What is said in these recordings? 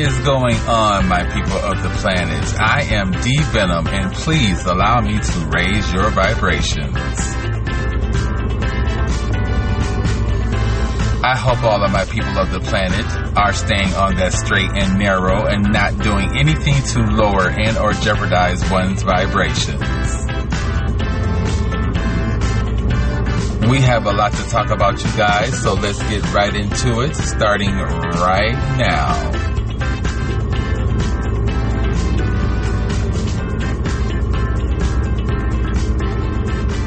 is going on, my people of the planet? I am D-Venom, and please allow me to raise your vibrations. I hope all of my people of the planet are staying on that straight and narrow and not doing anything to lower and or jeopardize one's vibrations. We have a lot to talk about, you guys, so let's get right into it, starting right now.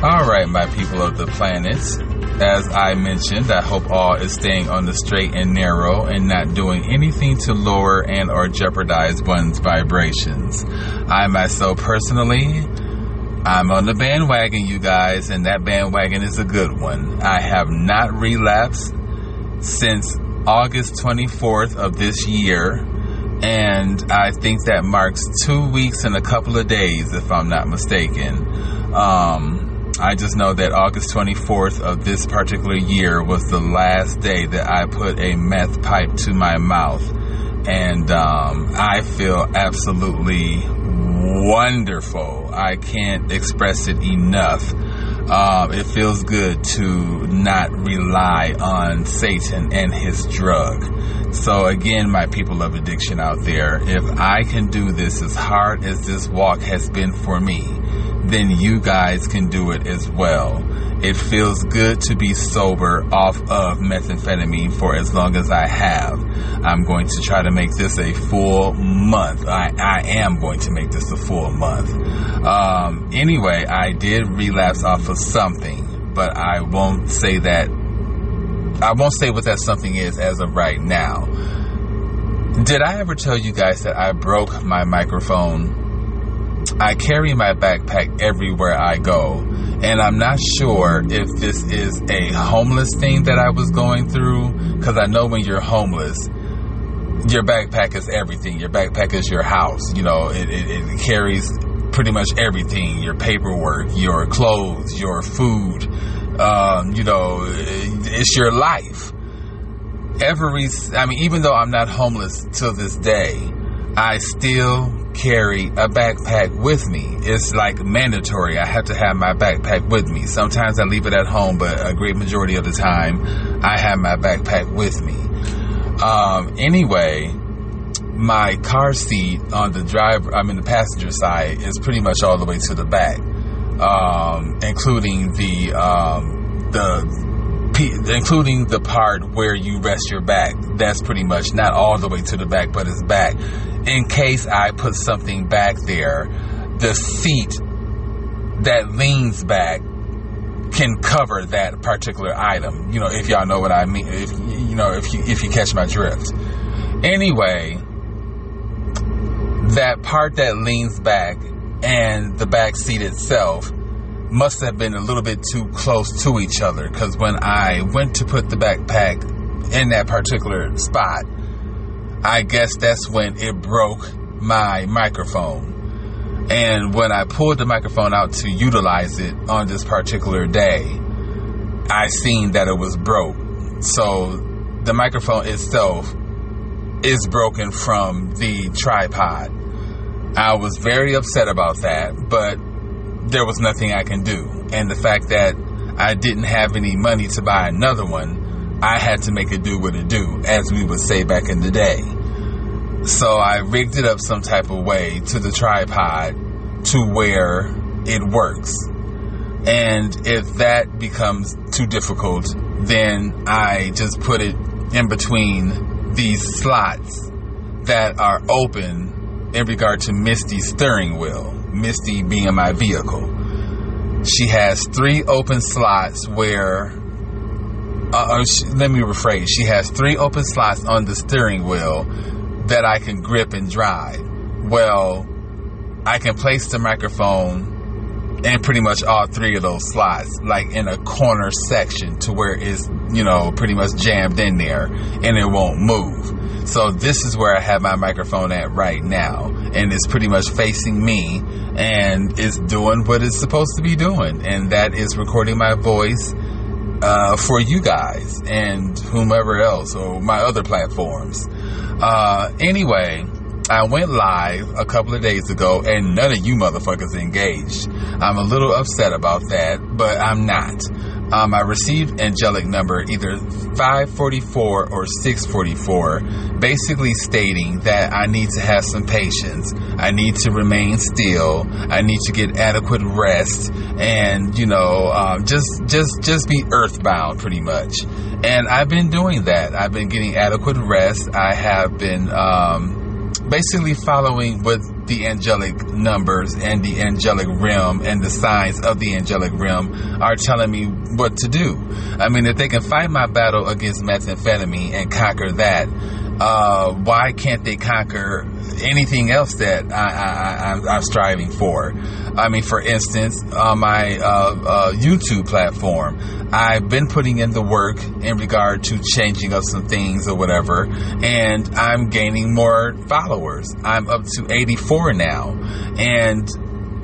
Alright, my people of the planet, as I mentioned, I hope all is staying on the straight and narrow and not doing anything to lower and or jeopardize one's vibrations. I myself personally, I'm on the bandwagon, you guys, and that bandwagon is a good one. I have not relapsed since August 24th of this year, and I think that marks 2 weeks and a couple of days, if I'm not mistaken. I just know that August 24th of this particular year was the last day that I put a meth pipe to my mouth, and I feel absolutely wonderful. I can't express it enough. It feels good to not rely on Satan and his drug. So again, my people of addiction out there, if I can do this as hard as this walk has been for me, then you guys can do it as well. It feels good to be sober off of methamphetamine for as long as I have. I'm going to try to make this a full month. I am going to make this a full month. Anyway, I did relapse off of something, but I won't say that. I won't say what that something is as of right now. Did I ever tell you guys that I broke my microphone? I carry my backpack everywhere I go, and I'm not sure if this is a homeless thing that I was going through, because I know when you're homeless, your backpack is everything. Your backpack is your house. You know, it carries pretty much everything: your paperwork, your clothes, your food. It's your life. Even though I'm not homeless till this day, I still carry a backpack with me. It's like mandatory. I have to have my backpack with me. Sometimes I leave it at home, but a great majority of the time I have my backpack with me. Anyway, my car seat on the the passenger side is pretty much all the way to the back, including the part where you rest your back. That's pretty much not all the way to the back, but it's back. In case I put something back there, the seat that leans back can cover that particular item. You know, if y'all know what I mean, if you catch my drift. Anyway, that part that leans back and the back seat itself must have been a little bit too close to each other, because when I went to put the backpack in that particular spot, I guess that's when it broke my microphone. And when I pulled the microphone out to utilize it on this particular day, I seen that it was broke. So the microphone itself is broken from the tripod. I was very upset about that, but there was nothing I can do. And the fact that I didn't have any money to buy another one, I had to make it do what it do, as we would say back in the day. So I rigged it up some type of way to the tripod to where it works. And if that becomes too difficult, then I just put it in between these slots that are open in regard to Misty's steering wheel. Misty being my vehicle. She has 3 open slots where, let me rephrase, she has 3 open slots on the steering wheel that I can grip and drive. Well, I can place the microphone in pretty much all 3 of those slots, like in a corner section to where it's, pretty much jammed in there and it won't move. So this is where I have my microphone at right now, and it's pretty much facing me, and it's doing what it's supposed to be doing, and that is recording my voice for you guys and whomever else, or my other platforms. Anyway, I went live a couple of days ago and none of you motherfuckers engaged. I'm a little upset about that, but I'm not. I received angelic number either 544 or 644, basically stating that I need to have some patience. I need to remain still. I need to get adequate rest and, just be earthbound pretty much. And I've been doing that. I've been getting adequate rest. I have been, basically following what the angelic numbers and the angelic realm and the signs of the angelic realm are telling me what to do. I mean, if they can fight my battle against methamphetamine and conquer that, why can't they conquer anything else that I'm striving for? I mean, for instance, on my YouTube platform, I've been putting in the work in regard to changing up some things or whatever, and I'm gaining more followers. I'm up to 84 now, and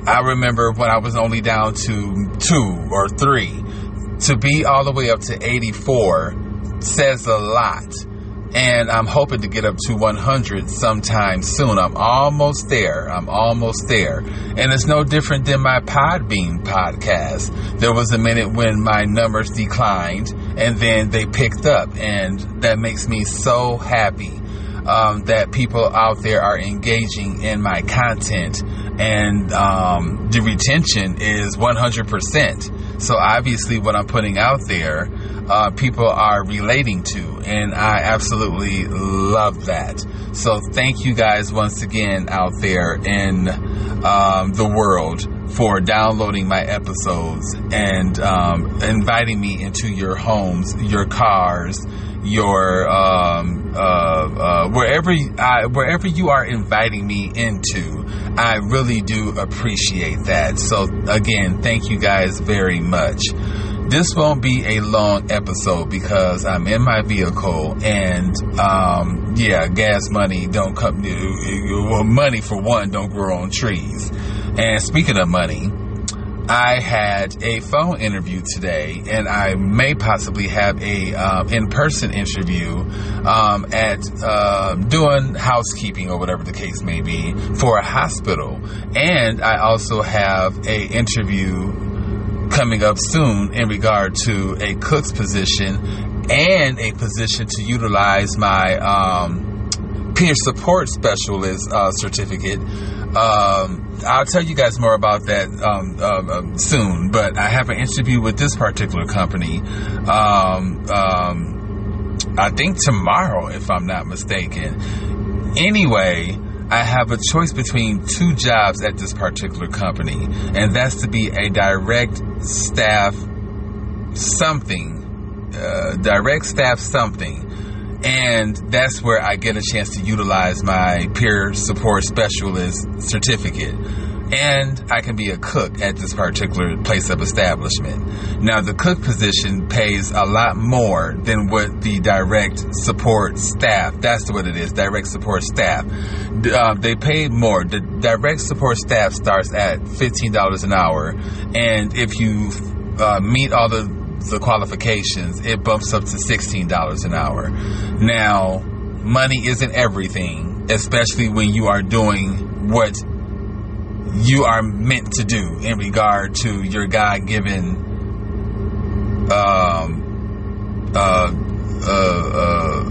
I remember when I was only down to 2 or 3. To be all the way up to 84 says a lot. And I'm hoping to get up to 100 sometime soon. I'm almost there. And it's no different than my Podbean podcast. There was a minute when my numbers declined and then they picked up. And that makes me so happy that people out there are engaging in my content. And the retention is 100%. So obviously what I'm putting out there, people are relating to, and I absolutely love that. So thank you guys once again out there in the world for downloading my episodes and inviting me into your homes, your cars, your wherever you are inviting me into. I really do appreciate that. So again, thank you guys very much. This won't be a long episode because I'm in my vehicle and gas money don't come. Well, money for one don't grow on trees. And speaking of money, I had a phone interview today, and I may possibly have a in-person interview at doing housekeeping or whatever the case may be for a hospital. And I also have a interview coming up soon in regard to a cook's position and a position to utilize my peer support specialist certificate. I'll tell you guys more about that soon, but I have an interview with this particular company I think tomorrow, if I'm not mistaken. Anyway, I have a choice between 2 jobs at this particular company, and that's to be a direct staff something, and that's where I get a chance to utilize my peer support specialist certificate. And I can be a cook at this particular place of establishment. Now, the cook position pays a lot more than what the direct support staff, that's what it is, direct support staff. They pay more. The direct support staff starts at $15 an hour. And if you meet all the qualifications, it bumps up to $16 an hour. Now, money isn't everything, especially when you are doing what you are meant to do in regard to your God-given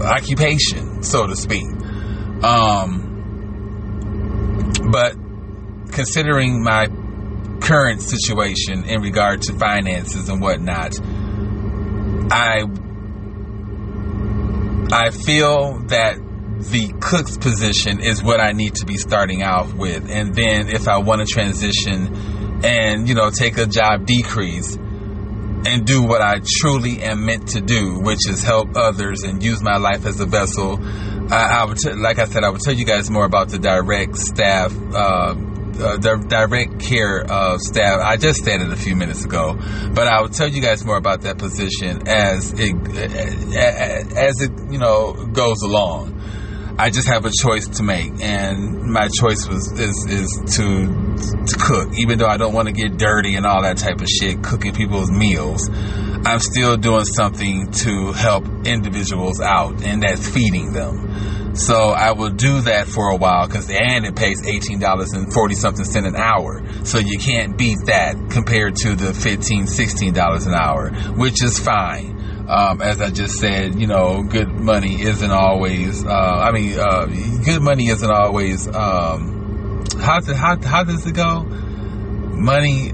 occupation, so to speak. But considering my current situation in regard to finances and whatnot, I feel that the cook's position is what I need to be starting out with. And then if I want to transition and, take a job decrease and do what I truly am meant to do, which is help others and use my life as a vessel, I would tell you guys more about the direct staff, the direct care staff. I just said it a few minutes ago, but I will tell you guys more about that position as it goes along. I just have a choice to make, and my choice is to cook. Even though I don't want to get dirty and all that type of shit, cooking people's meals, I'm still doing something to help individuals out, and that's feeding them. So I will do that for a while and it pays $18.40 something an hour. So you can't beat that compared to the $15, $16 an hour, which is fine. As I just said, good money isn't always, good money isn't always, how does it go? Money,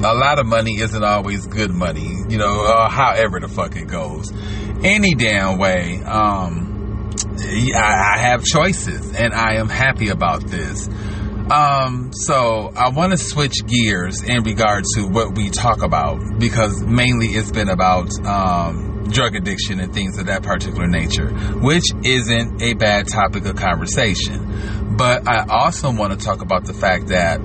a lot of money isn't always good money, however the fuck it goes. Any damn way, I have choices, and I am happy about this. So I want to switch gears in regard to what we talk about, because mainly it's been about drug addiction and things of that particular nature, which isn't a bad topic of conversation. But I also want to talk about the fact that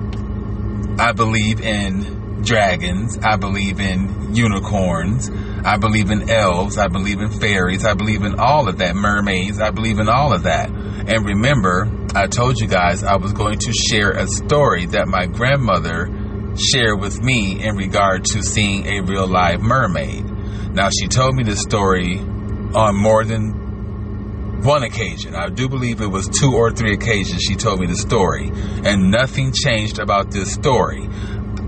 I believe in dragons, I believe in unicorns, I believe in elves, I believe in fairies, I believe in all of that, mermaids, I believe in all of that. And remember, I told you guys I was going to share a story that my grandmother shared with me in regard to seeing a real live mermaid. Now, she told me this story on more than one occasion. I do believe it was 2 or 3 occasions she told me the story, and nothing changed about this story.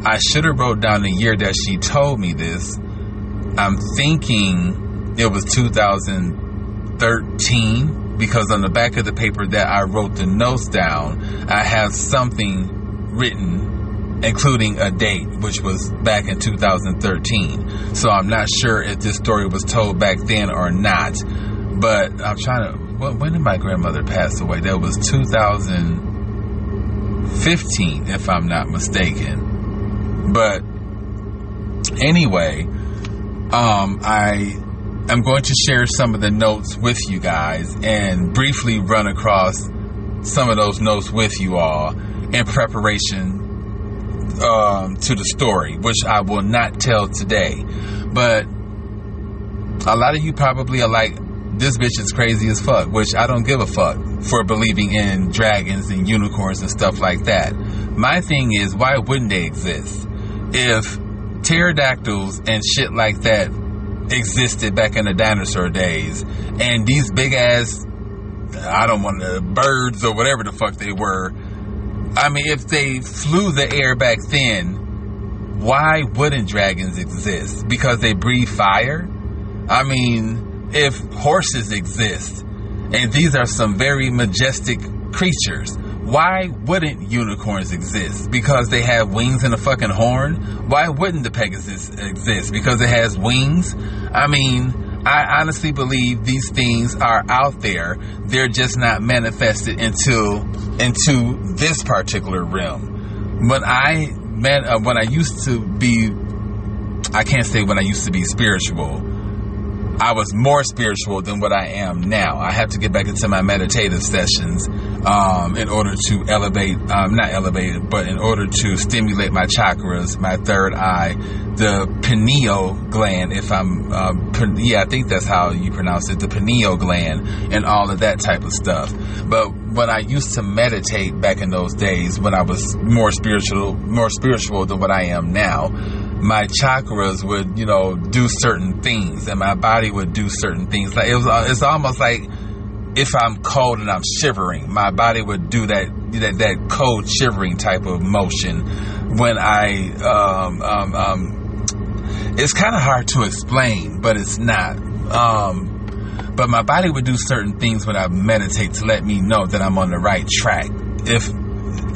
I should have wrote down the year that she told me this. I'm thinking it was 2013, because on the back of the paper that I wrote the notes down, I have something written including a date, which was back in 2013. So I'm not sure if this story was told back then or not. But I'm trying to... when did my grandmother pass away? That was 2015, if I'm not mistaken. But anyway, I am going to share some of the notes with you guys and briefly run across some of those notes with you all in preparation to the story, which I will not tell today. But a lot of you probably are like, this bitch is crazy as fuck, which I don't give a fuck for believing in dragons and unicorns and stuff like that. My thing is, why wouldn't they exist? If pterodactyls and shit like that existed back in the dinosaur days, and these big ass, birds or whatever the fuck they were, I mean, if they flew the air back then, why wouldn't dragons exist? Because they breathe fire? I mean, if horses exist, and these are some very majestic creatures, why wouldn't unicorns exist? Because they have wings and a fucking horn? Why wouldn't the Pegasus exist? Because it has wings? I mean, I honestly believe these things are out there. They're just not manifested into this particular realm. When I used to be, I can't say when I used to be spiritual, I was more spiritual than what I am now. I have to get back into my meditative sessions in order to in order to stimulate my chakras, my third eye, the pineal gland, I think that's how you pronounce it, the pineal gland, and all of that type of stuff. But when I used to meditate back in those days, when I was more spiritual than what I am now, my chakras would, do certain things, and my body would do certain things. Like it's almost like if I'm cold and I'm shivering, my body would do that cold shivering type of motion. When it's kind of hard to explain, but it's not. But my body would do certain things when I meditate to let me know that I'm on the right track. If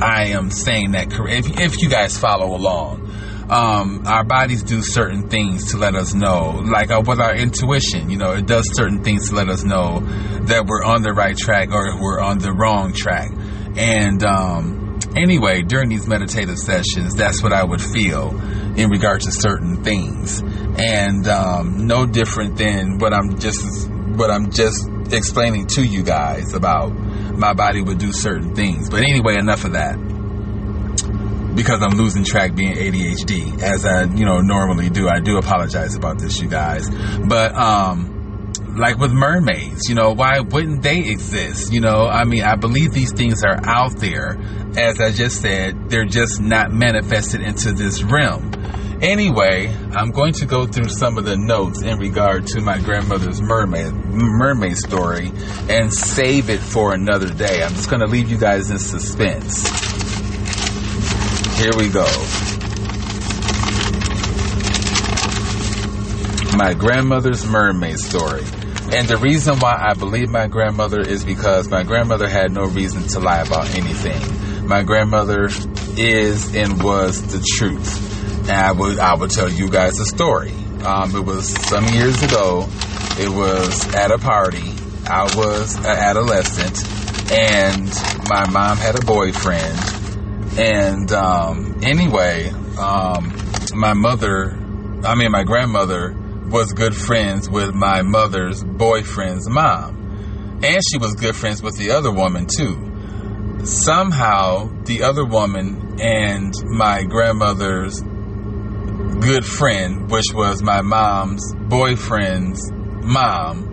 I am saying that correct, if you guys follow along. Our bodies do certain things to let us know, like with our intuition, it does certain things to let us know that we're on the right track or we're on the wrong track. And anyway, during these meditative sessions, that's what I would feel in regard to certain things, and no different than what I'm just explaining to you guys about. My body would do certain things. But anyway, enough of that, because I'm losing track being ADHD, as I, normally do. I do apologize about this, you guys. But, like with mermaids, why wouldn't they exist? I believe these things are out there. As I just said, they're just not manifested into this realm. Anyway, I'm going to go through some of the notes in regard to my grandmother's mermaid story and save it for another day. I'm just going to leave you guys in suspense. Here we go. My grandmother's mermaid story. And the reason why I believe my grandmother is because my grandmother had no reason to lie about anything. My grandmother is and was the truth. And I would tell you guys a story. It was some years ago. It was at a party. I was an adolescent, and my mom had a boyfriend. And anyway, my grandmother was good friends with my mother's boyfriend's mom, and she was good friends with the other woman too. Somehow, the other woman and my grandmother's good friend, which was my mom's boyfriend's mom,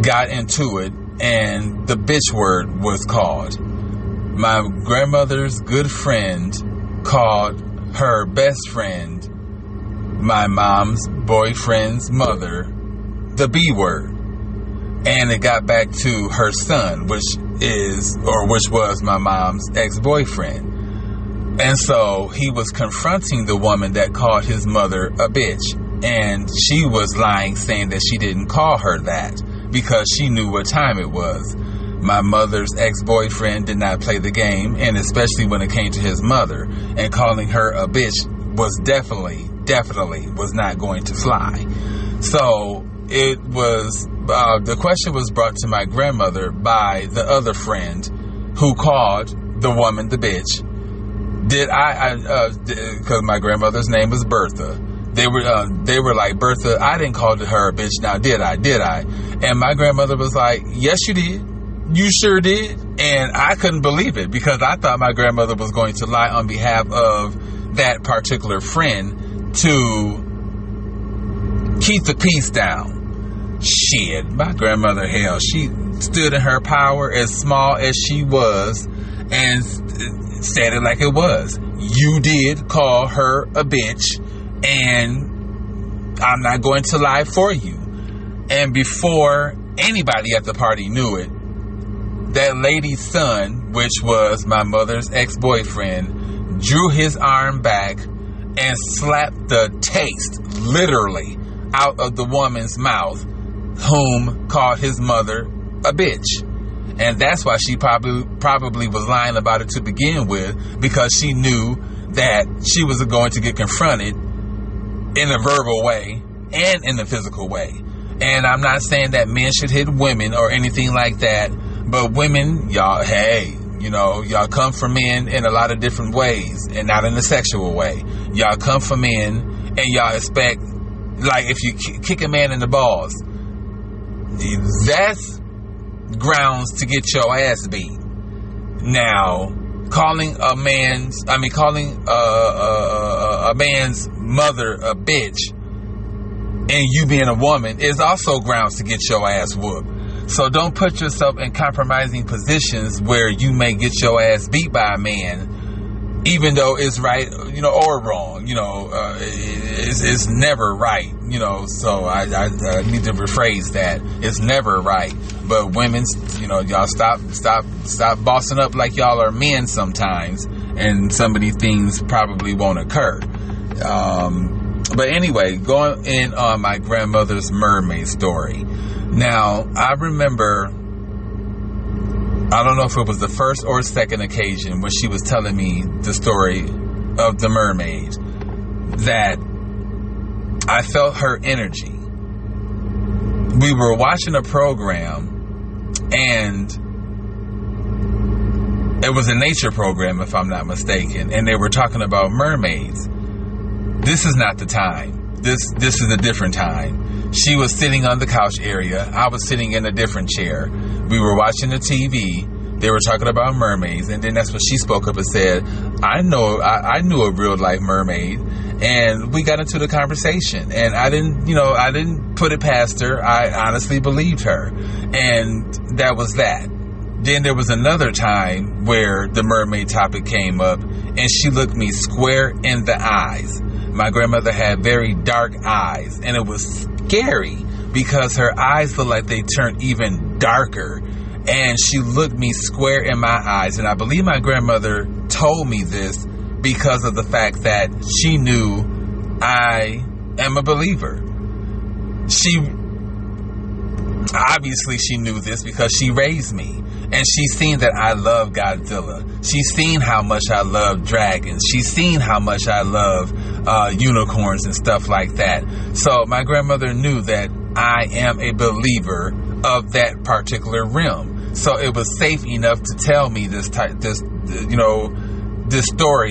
got into it, and the bitch word was called. My grandmother's good friend called her best friend, my mom's boyfriend's mother, the B word. And it got back to her son, which was my mom's ex-boyfriend. And so he was confronting the woman that called his mother a bitch. And she was lying, saying that she didn't call her that because she knew what time it was. My mother's ex-boyfriend did not play the game, and especially when it came to his mother. And calling her a bitch was definitely was not going to fly. So it was, the question was brought to my grandmother by the other friend who called the woman the bitch. Because my grandmother's name was Bertha. They were like, Bertha, I didn't call her a bitch. Now, did I? And my grandmother was like, yes, you did. You sure did. And I couldn't believe it because I thought my grandmother was going to lie on behalf of that particular friend to keep the peace down. Shit, my grandmother, hell, she stood in her power as small as she was and said it like it was. You did call her a bitch, and I'm not going to lie for you. And before anybody at the party knew it, that lady's son, which was my mother's ex-boyfriend, drew his arm back and slapped the taste, literally, out of the woman's mouth, whom called his mother a bitch. And that's why she probably was lying about it to begin with, because she knew that she was going to get confronted in a verbal way and in a physical way. And I'm not saying that men should hit women or anything like that, but women, y'all, hey, y'all come for men in a lot of different ways and not in a sexual way. Y'all come for men and y'all expect, like, if you kick a man in the balls, that's grounds to get your ass beat. Now, calling a man's mother a bitch and you being a woman is also grounds to get your ass whooped. So don't put yourself in compromising positions where you may get your ass beat by a man, even though it's right, or wrong. It's never right. So I need to rephrase that. It's never right. But women, y'all stop bossing up like y'all are men sometimes, and some of these things probably won't occur. But anyway, going in on my grandmother's mermaid story. Now, I remember, I don't know if it was the first or second occasion when she was telling me the story of the mermaid, that I felt her energy. We were watching a program, and it was a nature program, if I'm not mistaken, and they were talking about mermaids. This is not the time. This is a different time. She was sitting on the couch area. I was sitting in a different chair. We were watching the TV. They were talking about mermaids, and then that's when she spoke up and said, I knew a real life mermaid. And we got into the conversation, and I didn't put it past her. I honestly believed her, and that was that. Then there was another time where the mermaid topic came up, and she looked me square in the eyes. my grandmother had very dark eyes, and it was scary because her eyes looked like they turned even darker. And she looked me square in my eyes. And I believe my grandmother told me this because of the fact that she knew I am a believer. Obviously she knew this because she raised me. And she's seen that I love Godzilla. She's seen how much I love dragons. She's seen how much I love unicorns and stuff like that. So my grandmother knew that I am a believer of that particular realm. So it was safe enough to tell me this story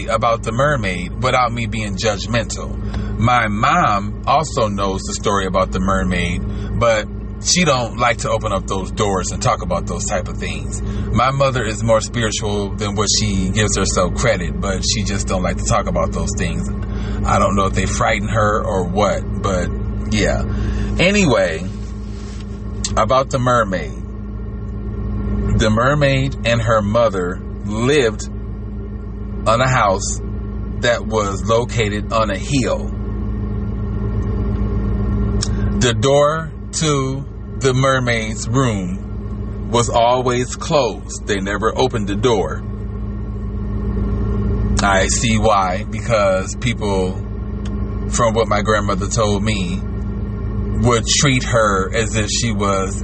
about the mermaid without me being judgmental. My mom also knows the story about the mermaid, but she don't like to open up those doors and talk about those type of things. My mother is more spiritual than what she gives herself credit, but she just don't like to talk about those things. I don't know if they frighten her or what, but yeah. Anyway, about the mermaid. The mermaid and her mother lived on a house that was located on a hill. The door to the mermaid's room was always closed. They never opened the door. I see why, because people, from what my grandmother told me, would treat her as if she was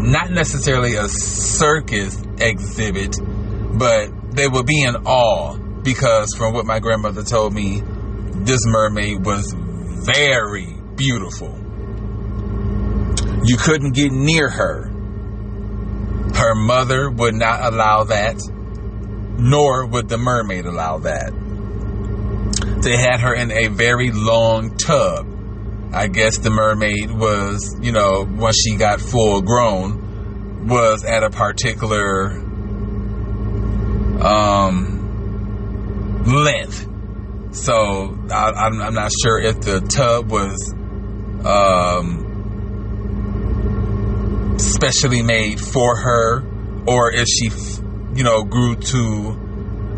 not necessarily a circus exhibit, but they would be in awe because from what my grandmother told me, this mermaid was very beautiful. You couldn't get near her. Her mother would not allow that, nor would the mermaid allow that. They had her in a very long tub. I guess the mermaid was, once she got full grown, was at a particular length. So I'm not sure if the tub was specially made for her, or if she, grew to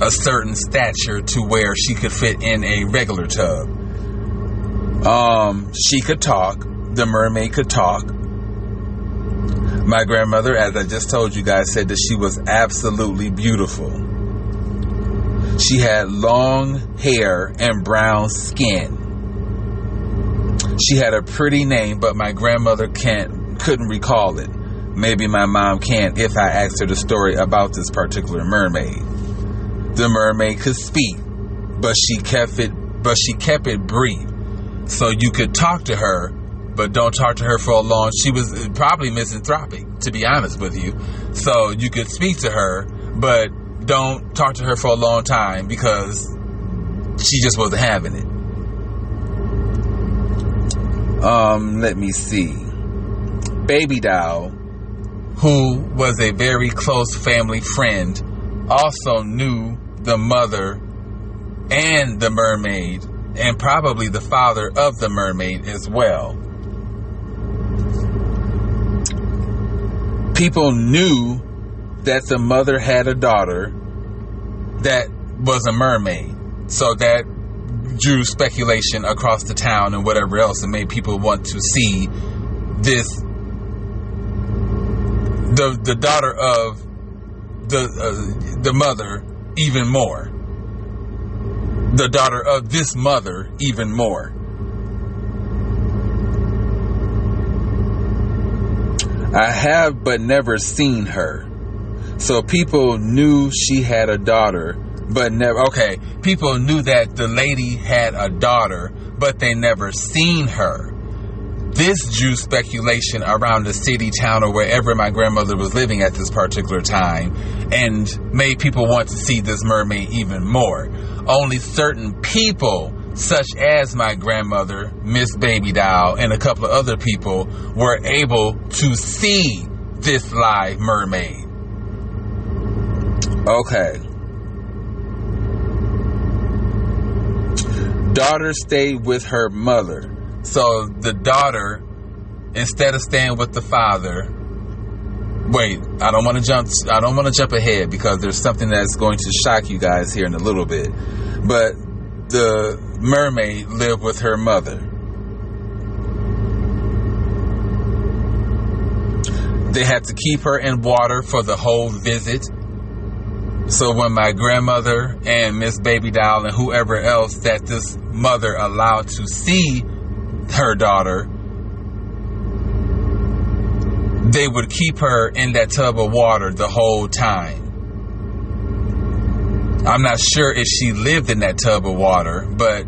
a certain stature to where she could fit in a regular tub. She could talk. The mermaid could talk. My grandmother, as I just told you guys, said that she was absolutely beautiful. She had long hair and brown skin. She had a pretty name, but my grandmother couldn't recall it. Maybe my mom can if I asked her the story about this particular mermaid. The mermaid could speak, but she kept it brief. So you could talk to her, but don't talk to her for a long. She was probably misanthropic, to be honest with you. So you could speak to her, but don't talk to her for a long time because she just wasn't having it. Let me see. Baby Doll, who was a very close family friend, also knew the mother and the mermaid, and probably the father of the mermaid as well. People knew that the mother had a daughter that was a mermaid. So that drew speculation across the town and whatever else, and made people want to see this, the daughter of the mother even more. The daughter of this mother even more. I have but never seen her. So people knew she had a daughter, but never. Okay, people knew that the lady had a daughter, but they never seen her. This drew speculation around the city, town, or wherever my grandmother was living at this particular time, and made people want to see this mermaid even more. Only certain people, such as my grandmother, Miss Baby Doll, and a couple of other people, were able to see this live mermaid. Okay. Daughter stayed with her mother. So the daughter, instead of staying with the father, Wait, I don't want to jump ahead because there's something that's going to shock you guys here in a little bit. But the mermaid lived with her mother. They had to keep her in water for the whole visit. So when my grandmother and Miss Baby Doll and whoever else that this mother allowed to see her daughter, they would keep her in that tub of water the whole time. I'm not sure if she lived in that tub of water, but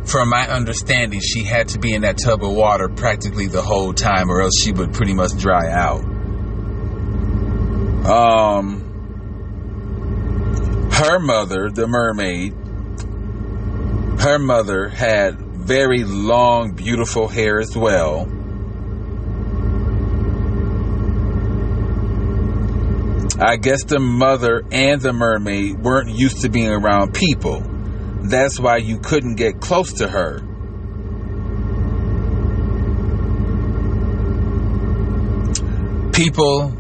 from my understanding, she had to be in that tub of water practically the whole time, or else she would pretty much dry out. Her mother, the mermaid, her mother had very long, beautiful hair as well. I guess the mother and the mermaid weren't used to being around people. That's why you couldn't get close to her. People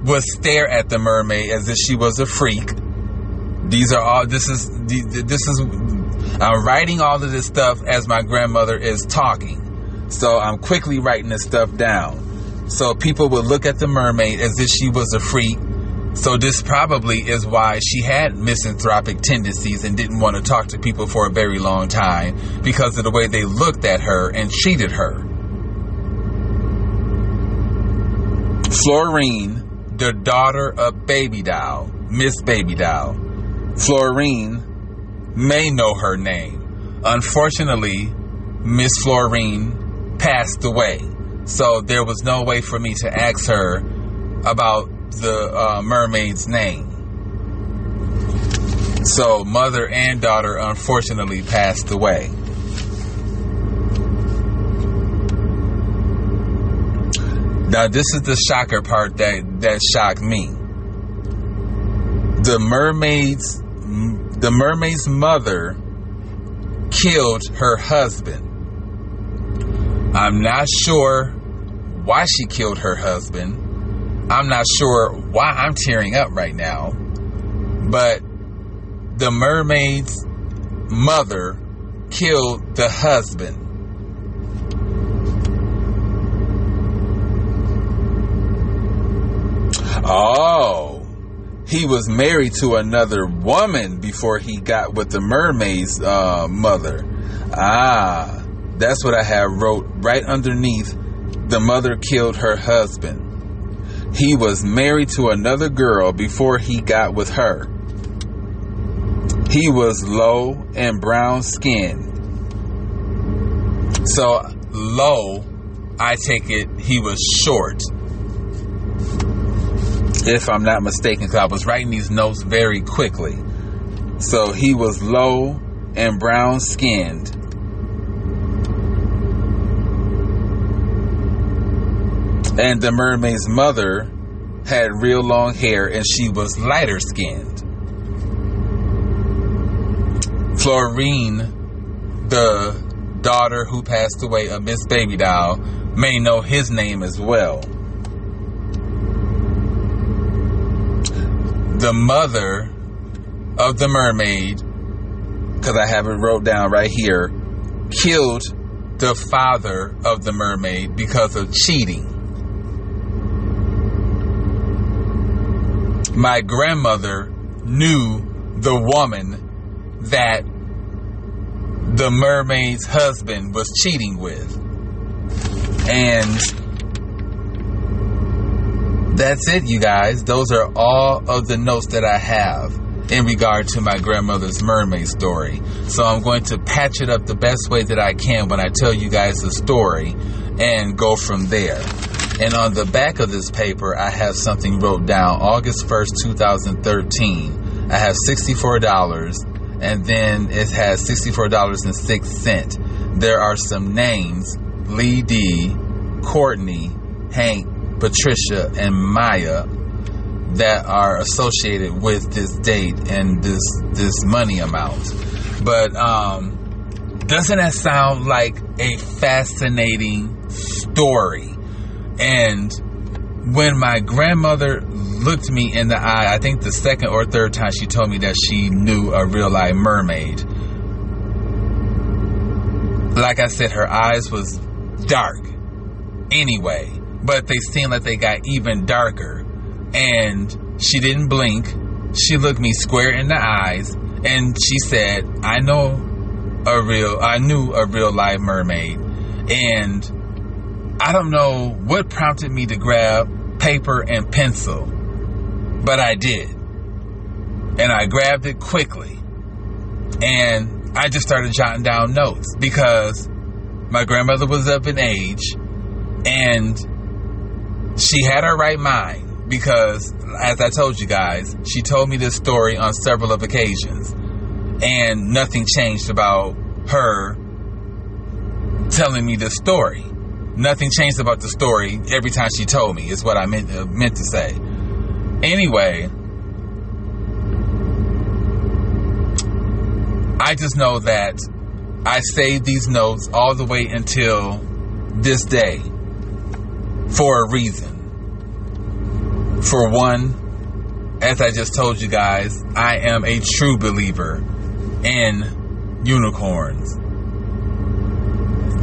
would stare at the mermaid as if she was a freak. I'm writing all of this stuff as my grandmother is talking. So I'm quickly writing this stuff down. So people would look at the mermaid as if she was a freak. So this probably is why she had misanthropic tendencies and didn't want to talk to people for a very long time, because of the way they looked at her and treated her. Florine, the daughter of Baby Doll, Miss Baby Doll. Florine may know her name. Unfortunately, Miss Florine passed away. So there was no way for me to ask her about the mermaid's name. So mother and daughter unfortunately passed away. Now this is the shocker part that shocked me. The mermaid's mother killed her husband. I'm not sure why she killed her husband. I'm not sure why I'm tearing up right now, but the mermaid's mother killed the husband. Oh, he was married to another woman before he got with the mermaid's mother. Ah, that's what I have wrote right underneath. The mother killed her husband. He was married to another girl before he got with her. He was low and brown skinned. So low, I take it he was short, if I'm not mistaken, because I was writing these notes very quickly. So he was low and brown skinned. And the mermaid's mother had real long hair and she was lighter skinned. Florine, the daughter who passed away of Miss Baby Doll, may know his name as well. The mother of the mermaid, because I have it wrote down right here, killed the father of the mermaid because of cheating. My grandmother knew the woman that the mermaid's husband was cheating with. And that's it, you guys. Those are all of the notes that I have in regard to my grandmother's mermaid story. So I'm going to patch it up the best way that I can when I tell you guys the story and go from there. And on the back of this paper, I have something wrote down. August 1st, 2013. I have $64, and then it has $64.06. There are some names: Lee D, Courtney, Hank, Patricia, and Maya, that are associated with this date and this money amount. But doesn't that sound like a fascinating story? And when my grandmother looked me in the eye, I think the second or third time she told me that she knew a real live mermaid. Like I said, her eyes was dark anyway, but they seemed like they got even darker. And she didn't blink. She looked me square in the eyes, and she said, I knew a real live mermaid. And I don't know what prompted me to grab paper and pencil, but I did. And I grabbed it quickly. And I just started jotting down notes because my grandmother was up in age and she had her right mind. Because, as I told you guys, she told me this story on several of occasions. And nothing changed about her telling me this story. Nothing changed about the story every time she told me, is what I meant to say. Anyway, I just know that I saved these notes all the way until this day for a reason. For one, as I just told you guys, I am a true believer in unicorns,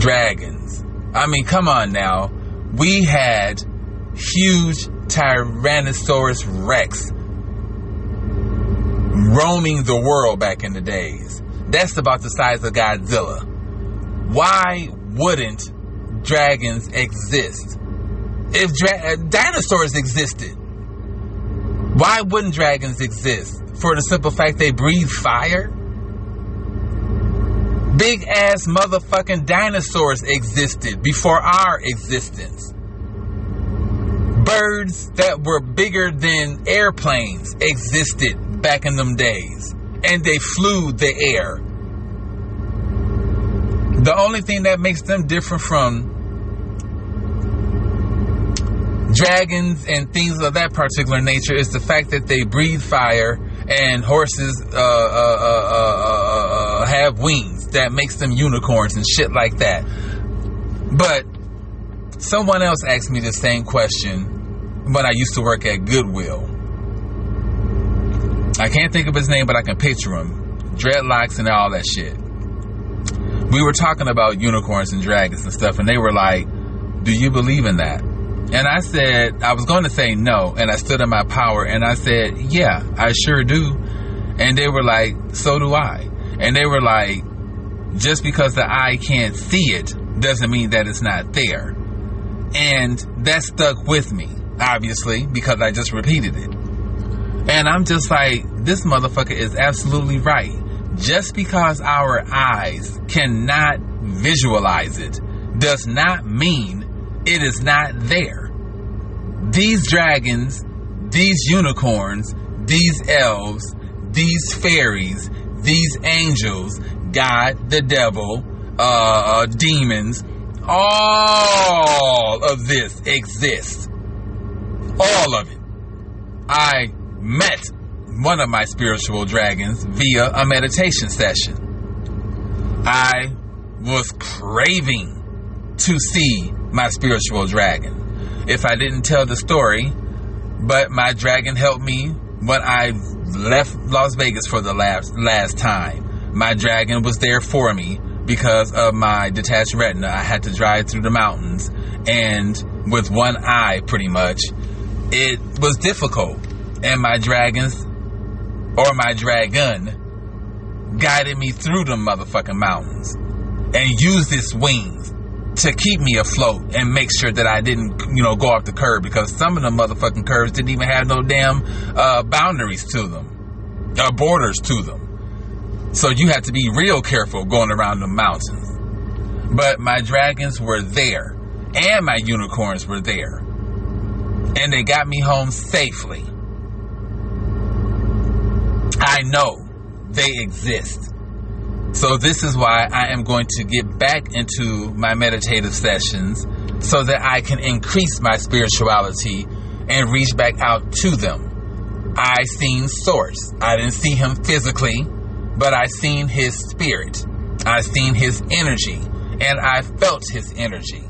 dragons. I mean, come on now. We had huge Tyrannosaurus Rex roaming the world back in the days. That's about the size of Godzilla. Why wouldn't dragons exist? If dinosaurs existed, why wouldn't dragons exist? For the simple fact they breathe fire? Big ass motherfucking dinosaurs existed before our existence. Birds that were bigger than airplanes existed back in them days. And they flew the air. The only thing that makes them different from dragons and things of that particular nature is the fact that they breathe fire and horses have wings that makes them unicorns and shit like that. But someone else asked me the same question when I used to work at Goodwill. I can't think of his name, but I can picture him. Dreadlocks and all that shit. We were talking about unicorns and dragons and stuff, and they were like, do you believe in that? And I said, I was going to say no, and I stood in my power, and I said, yeah, I sure do. And they were like, so do I. And they were like, just because the eye can't see it doesn't mean that it's not there. And that stuck with me, obviously, because I just repeated it. And I'm just like, this motherfucker is absolutely right. Just because our eyes cannot visualize it does not mean it is not there. These dragons, these unicorns, these elves, these fairies, these angels, God, the devil, demons, all of this exists. All of it. I met one of my spiritual dragons via a meditation session. I was craving to see my spiritual dragon. If I didn't tell the story, but my dragon helped me when I left Las Vegas for the last time. My dragon was there for me because of my detached retina. I had to drive through the mountains, and with one eye pretty much, it was difficult. And my dragons, or my dragon, guided me through the motherfucking mountains and used its wings to keep me afloat and make sure that I didn't, go off the curb, because some of the motherfucking curves didn't even have no damn boundaries to them, borders to them. So you had to be real careful going around the mountains. But my dragons were there, and my unicorns were there, and they got me home safely. I know they exist. So this is why I am going to get back into my meditative sessions so that I can increase my spirituality and reach back out to them. I seen Source. I didn't see him physically, but I seen his spirit. I seen his energy, and I felt his energy.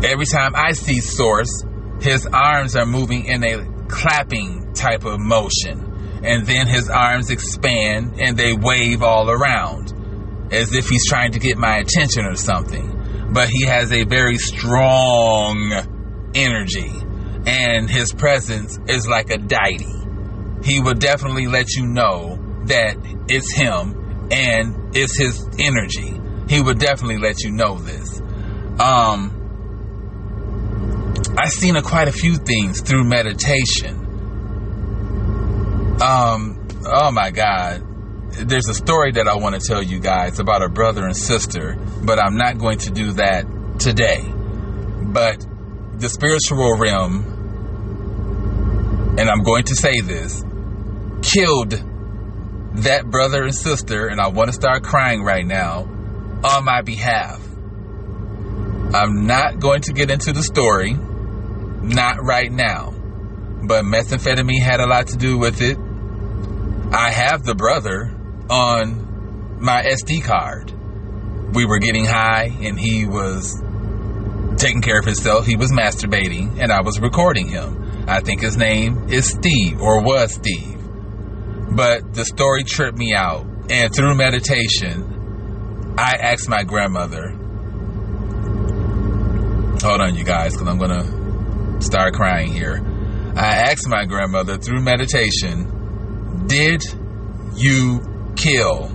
Every time I see Source, his arms are moving in a clapping type of motion. And then his arms expand and they wave all around as if he's trying to get my attention or something. But he has a very strong energy, and his presence is like a deity. He will definitely let you know that it's him and it's his energy. He would definitely let you know this. I've seen quite a few things through meditation. Oh my God. There's a story that I want to tell you guys about a brother and sister, but I'm not going to do that today. But the spiritual realm, and I'm going to say this, killed that brother and sister, and I want to start crying right now, on my behalf. I'm not going to get into the story, not right now, but methamphetamine had a lot to do with it. I have the brother on my SD card. We were getting high and he was taking care of himself. He was masturbating and I was recording him. I think his name is Steve, or was Steve. But the story tripped me out, and through meditation I asked my grandmother, hold on you guys, because I'm gonna start crying here. I asked my grandmother through meditation, did you kill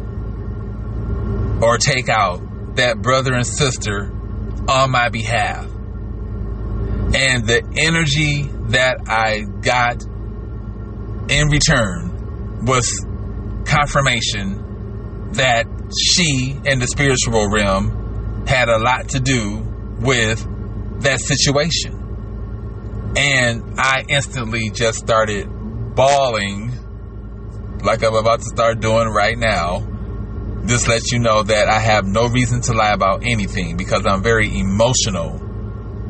or take out that brother and sister on my behalf? And the energy that I got in return was confirmation that she and the spiritual realm had a lot to do with that situation. And I instantly just started bawling, like I'm about to start doing right now. Just let you know that I have no reason to lie about anything, because I'm very emotional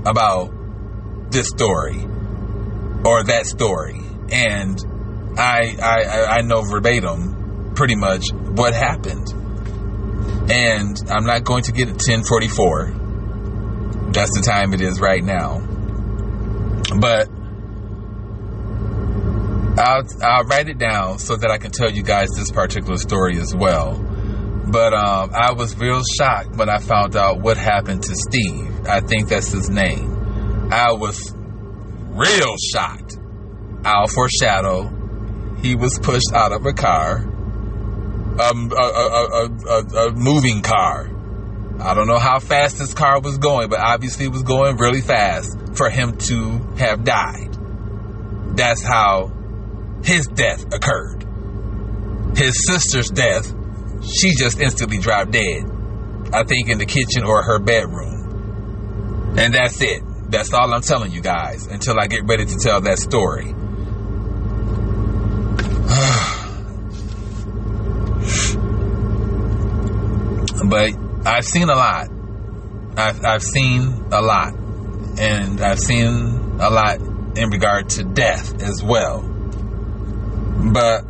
about this story or that story. And I know verbatim pretty much what happened. And I'm not going to get it 10:44. That's the time it is right now. But I'll write it down so that I can tell you guys this particular story as well. But I was real shocked when I found out what happened to Steve. I think that's his name. I was real shocked. I'll foreshadow. He was pushed out of a car, a moving car. I don't know how fast this car was going, but obviously it was going really fast for him to have died. That's how his death occurred. His sister's death, she just instantly dropped dead. I think in the kitchen or her bedroom. And that's it. That's all I'm telling you guys until I get ready to tell that story. But I've seen a lot. I've seen a lot. And I've seen a lot in regard to death as well. But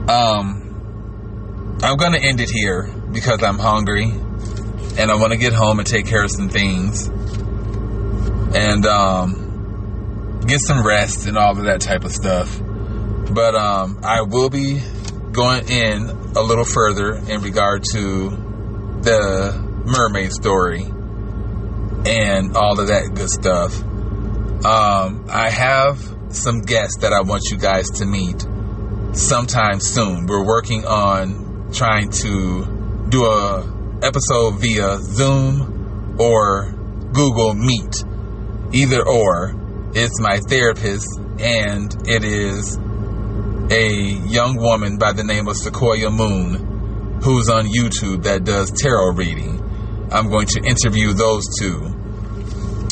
I'm going to end it here because I'm hungry and I want to get home and take care of some things and get some rest and all of that type of stuff. But I will be going in a little further in regard to the mermaid story and all of that good stuff. I have some guests that I want you guys to meet sometime soon. We're working on trying to do a episode via Zoom or Google Meet. Either or. It's my therapist, and it is a young woman by the name of Sequoia Moon, who's on YouTube that does tarot reading. I'm going to interview those two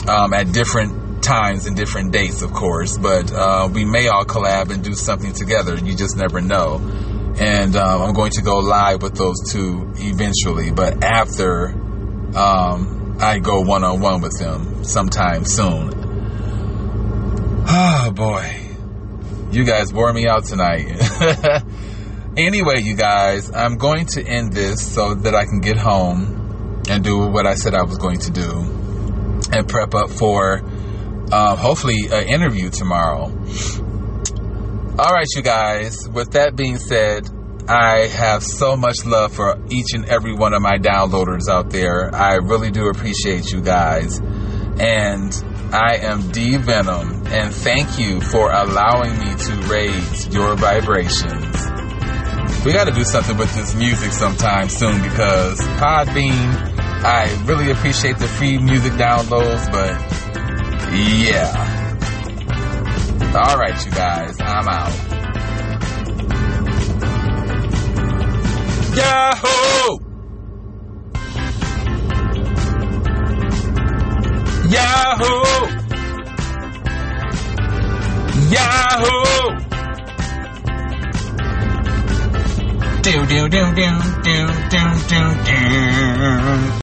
at different times and different dates, of course, but we may all collab and do something together. You just never know. And I'm going to go live with those two eventually, but after I go one-on-one with them sometime soon. Oh boy, you guys wore me out tonight. Anyway, you guys, I'm going to end this so that I can get home and do what I said I was going to do and prep up for hopefully an interview tomorrow. All right, you guys. With that being said, I have so much love for each and every one of my downloaders out there. I really do appreciate you guys. And I am D Venom, and thank you for allowing me to raise your vibrations. We got to do something with this music sometime soon, because Podbean, I really appreciate the free music downloads, but yeah. All right, you guys, I'm out. Yahoo! Yahoo! Yahoo! Do do do do do do do do.